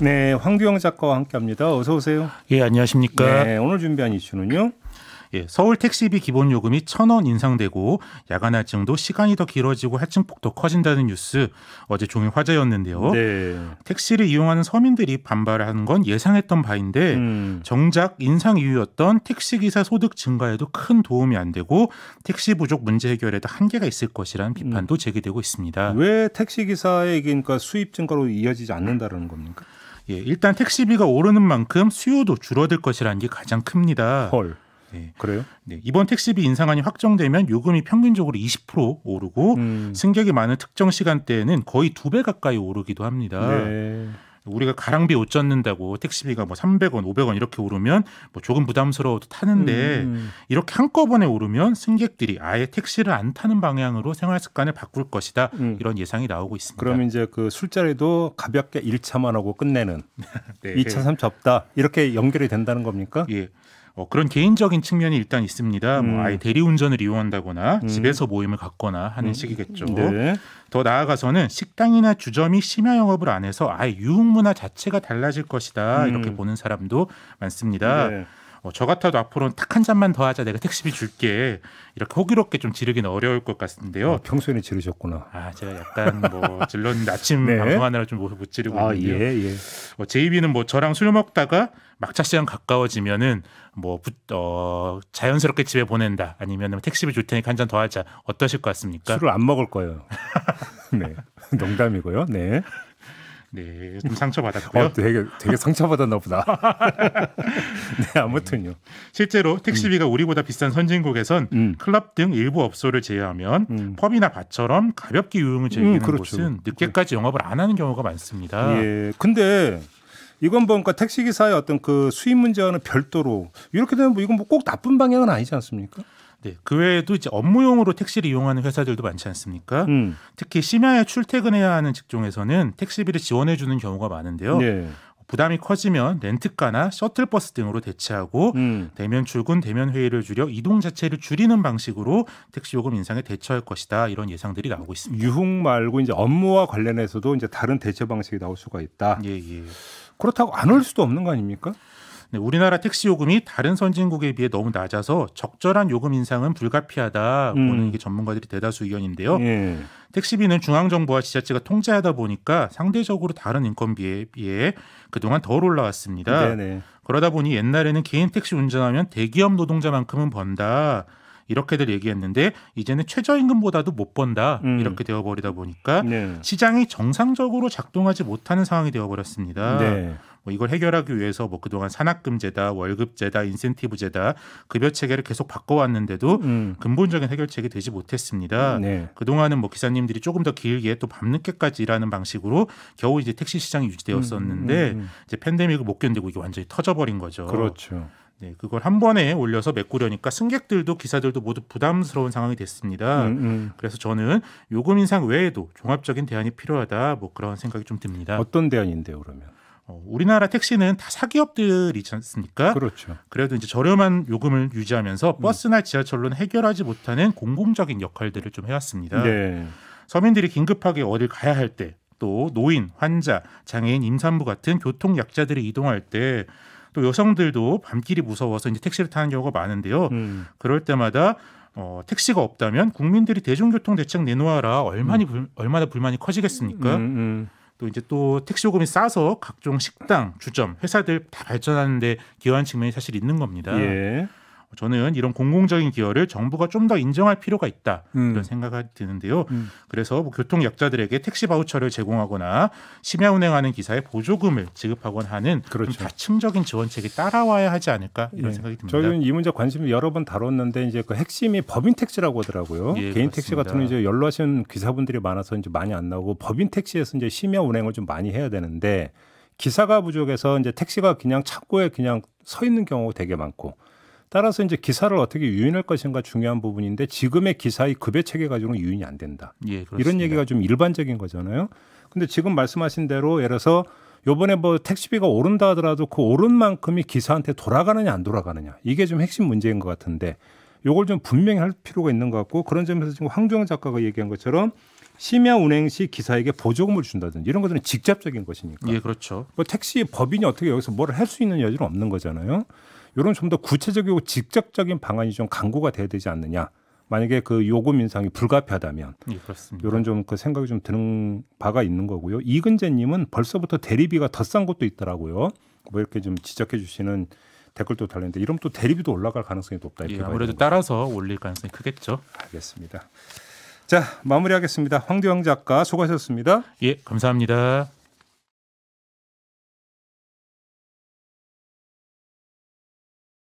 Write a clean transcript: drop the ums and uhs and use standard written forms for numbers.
네, 황두영 작가와 함께합니다. 어서 오세요. 예, 안녕하십니까. 네, 오늘 준비한 이슈는요. 예, 서울 택시비 기본 요금이 1,000원 인상되고 야간 할증도 시간이 더 길어지고 할증폭도 커진다는 뉴스 어제 종일 화제였는데요. 네. 택시를 이용하는 서민들이 반발하는 건 예상했던 바인데 정작 인상 이유였던 택시기사 소득 증가에도 큰 도움이 안 되고 택시 부족 문제 해결에도 한계가 있을 것이라는 비판도 제기되고 있습니다. 왜 택시기사의 그러니까 수입 증가로 이어지지 않는다는 겁니까? 예, 일단 택시비가 오르는 만큼 수요도 줄어들 것이라는 게 가장 큽니다. 헐. 네. 그래요? 네, 이번 택시비 인상안이 확정되면 요금이 평균적으로 20% 오르고 승객이 많은 특정 시간대에는 거의 2배 가까이 오르기도 합니다. 네. 우리가 가랑비 옷 젖는다고 택시비가 뭐 300원, 500원 이렇게 오르면 뭐 조금 부담스러워도 타는데 이렇게 한꺼번에 오르면 승객들이 아예 택시를 안 타는 방향으로 생활 습관을 바꿀 것이다. 이런 예상이 나오고 있습니다. 그럼 이제 그 술자리도 가볍게 1차만 하고 끝내는 네. 2차, 3차 없다. 이렇게 연결이 된다는 겁니까? 예. 그런 개인적인 측면이 일단 있습니다. 뭐 아예 대리운전을 이용한다거나 집에서 모임을 갖거나 하는 식이겠죠. 네. 더 나아가서는 식당이나 주점이 심야 영업을 안 해서 아예 유흥문화 자체가 달라질 것이다. 이렇게 보는 사람도 많습니다. 네. 저 같아도 앞으로는 딱 한 잔만 더 하자. 내가 택시비 줄게. 이렇게 호기롭게 좀 지르기는 어려울 것 같은데요. 평소에는 지르셨구나. 제가 약간 뭐 질렀는데 아침 네. 방송하느라 좀 못 지르고 있는데요. 예. 제 입이는 뭐 저랑 술 먹다가 막차 시간 가까워지면은 뭐 자연스럽게 집에 보낸다. 아니면 택시비 줄 테니까 한 잔 더 하자. 어떠실 것 같습니까? 술을 안 먹을 거예요. 네. 농담이고요. 네. 네, 좀 상처받았고요. 되게 상처받았나 보다. 네, 아무튼요. 실제로 택시비가 우리보다 비싼 선진국에선 클럽 등 일부 업소를 제외하면 펍이나 바처럼 가볍게 유흥을 즐기는 그렇죠. 곳은 늦게까지 영업을 안 하는 경우가 많습니다. 예. 근데 이건 뭔가 택시기사의 어떤 그 수입 문제와는 별도로 이렇게 되면 뭐 이건 뭐 꼭 나쁜 방향은 아니지 않습니까? 네, 그 외에도 이제 업무용으로 택시를 이용하는 회사들도 많지 않습니까? 특히 심야에 출퇴근해야 하는 직종에서는 택시비를 지원해 주는 경우가 많은데요. 네. 부담이 커지면 렌트카나 셔틀버스 등으로 대체하고 대면 출근, 대면 회의를 줄여 이동 자체를 줄이는 방식으로 택시 요금 인상에 대처할 것이다. 이런 예상들이 나오고 있습니다. 유흥 말고 이제 업무와 관련해서도 이제 다른 대처 방식이 나올 수가 있다. 예. 그렇다고 안 올 수도 없는 거 아닙니까? 네, 우리나라 택시 요금이 다른 선진국에 비해 너무 낮아서 적절한 요금 인상은 불가피하다 보는 이게 전문가들이 대다수 의견인데요. 예. 택시비는 중앙정부와 지자체가 통제하다 보니까 상대적으로 다른 인건비에 비해 그동안 덜 올라왔습니다. 네네. 그러다 보니 옛날에는 개인 택시 운전하면 대기업 노동자만큼은 번다. 이렇게들 얘기했는데 이제는 최저임금보다도 못 번다. 이렇게 되어버리다 보니까 네. 시장이 정상적으로 작동하지 못하는 상황이 되어버렸습니다. 네. 뭐 이걸 해결하기 위해서 뭐 그동안 산학금제다, 월급제다, 인센티브제다, 급여 체계를 계속 바꿔왔는데도 근본적인 해결책이 되지 못했습니다. 네. 그동안은 뭐 기사님들이 조금 더 길게 또 밤늦게까지 일하는 방식으로 겨우 이제 택시 시장이 유지되었었는데 이제 팬데믹을 못 견디고 이게 완전히 터져버린 거죠. 그렇죠. 네, 그걸 한 번에 올려서 메꾸려니까 승객들도 기사들도 모두 부담스러운 상황이 됐습니다. 그래서 저는 요금 인상 외에도 종합적인 대안이 필요하다. 뭐 그런 생각이 좀 듭니다. 어떤 대안인데요, 그러면? 우리나라 택시는 다 사기업들이지 않습니까? 그렇죠. 그래도 이제 저렴한 요금을 유지하면서 버스나 지하철로는 해결하지 못하는 공공적인 역할들을 좀 해왔습니다. 네. 서민들이 긴급하게 어딜 가야 할 때, 또 노인, 환자, 장애인, 임산부 같은 교통 약자들이 이동할 때, 또 여성들도 밤길이 무서워서 이제 택시를 타는 경우가 많은데요. 그럴 때마다 택시가 없다면 국민들이 대중교통 대책 내놓아라 얼마나 불만이 커지겠습니까? 또 이제 또 택시 요금이 싸서 각종 식당, 주점, 회사들 다 발전하는데 기여한 측면이 사실 있는 겁니다. 예. 저는 이런 공공적인 기여를 정부가 좀 더 인정할 필요가 있다 이런 생각이 드는데요. 그래서 뭐 교통 약자들에게 택시 바우처를 제공하거나 심야 운행하는 기사에 보조금을 지급하거나 하는 그렇죠. 좀 다층적인 지원책이 따라와야 하지 않을까 이런 생각이 듭니다. 저희는 이 문제 관심을 여러 번 다뤘는데 이제 그 핵심이 법인 택시라고 하더라고요. 예, 개인 택시 그렇습니다. 같은 경우는 이제 연로하신 기사분들이 많아서 이제 많이 안 나오고 법인 택시에서 이제 심야 운행을 좀 많이 해야 되는데 기사가 부족해서 이제 택시가 그냥 창고에 그냥 서 있는 경우가 되게 많고. 따라서 이제 기사를 어떻게 유인할 것인가 중요한 부분인데 지금의 기사의 급여 체계 가지고는 유인이 안 된다. 예, 그렇습니다. 이런 얘기가 좀 일반적인 거잖아요. 근데 지금 말씀하신 대로 예를 들어서 요번에 뭐 택시비가 오른다 하더라도 그 오른 만큼이 기사한테 돌아가느냐 안 돌아가느냐 이게 좀 핵심 문제인 것 같은데 요걸 좀 분명히 할 필요가 있는 것 같고 그런 점에서 지금 황두영 작가가 얘기한 것처럼 심야 운행 시 기사에게 보조금을 준다든지 이런 것들은 직접적인 것이니까. 예, 그렇죠. 뭐 택시 법인이 어떻게 여기서 뭘 할 수 있는 여지는 없는 거잖아요. 이런 좀 더 구체적이고 직접적인 방안이 좀 강구가 돼야 되지 않느냐. 만약에 그 요금 인상이 불가피하다면 예, 그렇습니다. 이런 좀 그 생각이 좀 드는 바가 있는 거고요. 이근재님은 벌써부터 대리비가 더 싼 것도 있더라고요. 뭐 이렇게 좀 지적해 주시는 댓글도 달렸는데 이러면 또 대리비도 올라갈 가능성이 높다. 이렇게 예, 아무래도 따라서 올릴 가능성이 크겠죠. 알겠습니다. 자, 마무리하겠습니다. 황두영 작가 수고하셨습니다. 예, 감사합니다.